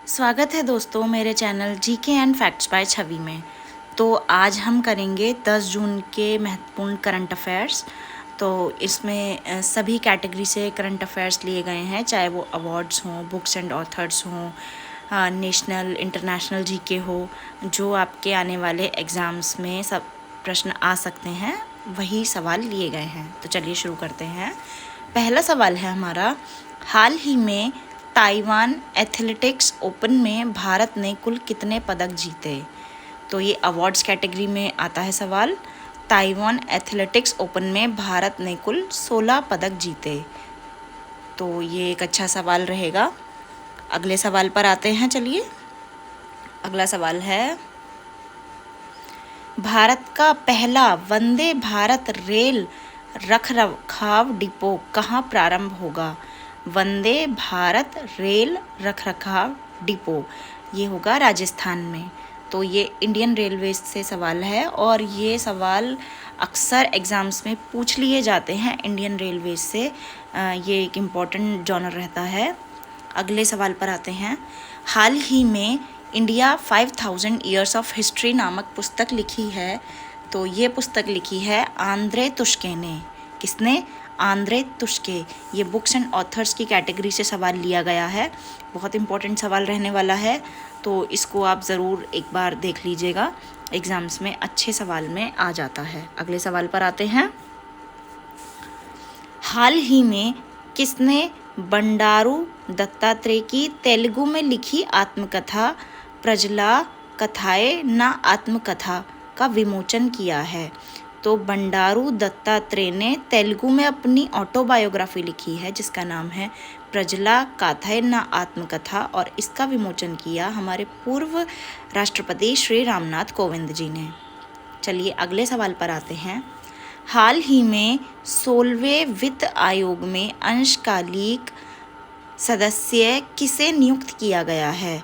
स्वागत है दोस्तों मेरे channel GK and facts by Chhavi में। तो आज हम करेंगे 10 जून के महत्वपूर्ण करंट अफेयर्स। तो इसमें सभी कैटेगरी से करंट अफेयर्स लिए गए हैं, चाहे वो अवार्ड्स हों, बुक्स एंड ऑथर्स हों, नेशनल इंटरनेशनल जीके हो, जो आपके आने वाले एग्ज़ाम्स में सब प्रश्न आ सकते हैं वही सवाल लिए गए हैं। तो चलिए शुरू करते हैं। पहला सवाल है हमारा, हाल ही में ताइवान एथलेटिक्स ओपन में भारत ने कुल कितने पदक जीते? तो ये अवार्ड्स कैटेगरी में आता है सवाल। ताइवान एथलेटिक्स ओपन में भारत ने कुल 16 पदक जीते। तो ये एक अच्छा सवाल रहेगा। अगले सवाल पर आते हैं। चलिए, अगला सवाल है, भारत का पहला वंदे भारत रेल रखरखाव डिपो कहाँ प्रारंभ होगा? वंदे भारत रेल रखरखाव डिपो ये होगा राजस्थान में। तो ये इंडियन रेलवे से सवाल है और ये सवाल अक्सर एग्ज़ाम्स में पूछ लिए जाते हैं इंडियन रेलवे से। ये एक इम्पॉर्टेंट जॉनर रहता है। अगले सवाल पर आते हैं। हाल ही में इंडिया 5000 ईयर्स ऑफ हिस्ट्री नामक पुस्तक लिखी है। तो ये पुस्तक लिखी है आंद्रे तुश्के ने। किसने? आंद्रे तुश्के। ये बुक्स एंड ऑथर्स की कैटेगरी से सवाल लिया गया है। बहुत इंपॉर्टेंट सवाल रहने वाला है, तो इसको आप ज़रूर एक बार देख लीजिएगा। एग्ज़ाम्स में अच्छे सवाल में आ जाता है। अगले सवाल पर आते हैं। हाल ही में किसने बंडारू दत्तात्रेय की तेलुगु में लिखी आत्मकथा प्रजला कथाए ना आत्मकथा का विमोचन किया है? तो बंडारू दत्तात्रेय ने तेलुगु में अपनी ऑटोबायोग्राफी लिखी है जिसका नाम है प्रजला कथाए ना आत्मकथा, और इसका विमोचन किया हमारे पूर्व राष्ट्रपति श्री रामनाथ कोविंद जी ने। चलिए अगले सवाल पर आते हैं। हाल ही में 16वें वित्त आयोग में अंशकालिक सदस्य किसे नियुक्त किया गया है?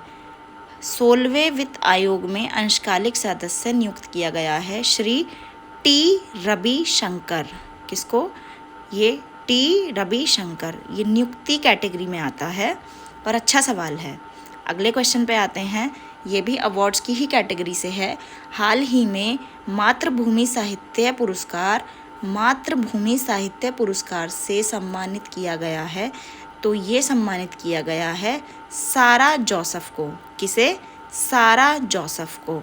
16वें वित्त आयोग में अंशकालिक सदस्य नियुक्त किया गया है श्री टी रविशंकर। किसको? ये टी रविशंकर। ये नियुक्ति कैटेगरी में आता है और अच्छा सवाल है। अगले क्वेश्चन पे आते हैं। ये भी अवार्ड्स की ही कैटेगरी से है। हाल ही में मातृभूमि साहित्य पुरस्कार से सम्मानित किया गया है। तो ये सम्मानित किया गया है सारा जोसेफ को। किसे? सारा जोसेफ को।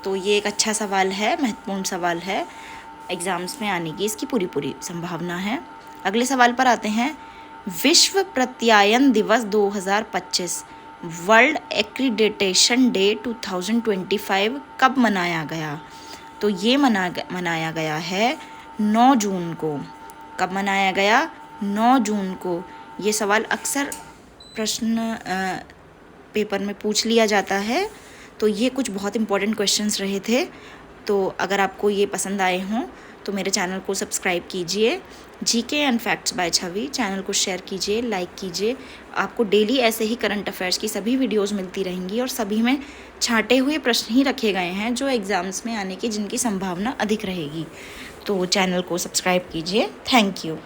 तो ये एक अच्छा सवाल है, महत्वपूर्ण सवाल है। एग्ज़ाम्स में आने की इसकी पूरी संभावना है। अगले सवाल पर आते हैं। विश्व प्रत्यायन दिवस 2025 वर्ल्ड एक्रीडिटेशन डे 2025 कब मनाया गया? तो ये मनाया गया है 9 जून को। कब मनाया गया? 9 जून को। ये सवाल अक्सर प्रश्न पेपर में पूछ लिया जाता है। तो ये कुछ बहुत इंपॉर्टेंट क्वेश्चंस रहे थे। तो अगर आपको ये पसंद आए हों तो मेरे चैनल को सब्सक्राइब कीजिए, GK and facts by Chhavi. Channel को शेयर कीजिए, लाइक कीजिए। आपको डेली ऐसे ही करंट अफेयर्स की सभी वीडियोस मिलती रहेंगी और सभी में छांटे हुए प्रश्न ही रखे गए हैं जो एग्ज़ाम्स में आने की जिनकी संभावना अधिक रहेगी। तो चैनल को सब्सक्राइब कीजिए। Thank you.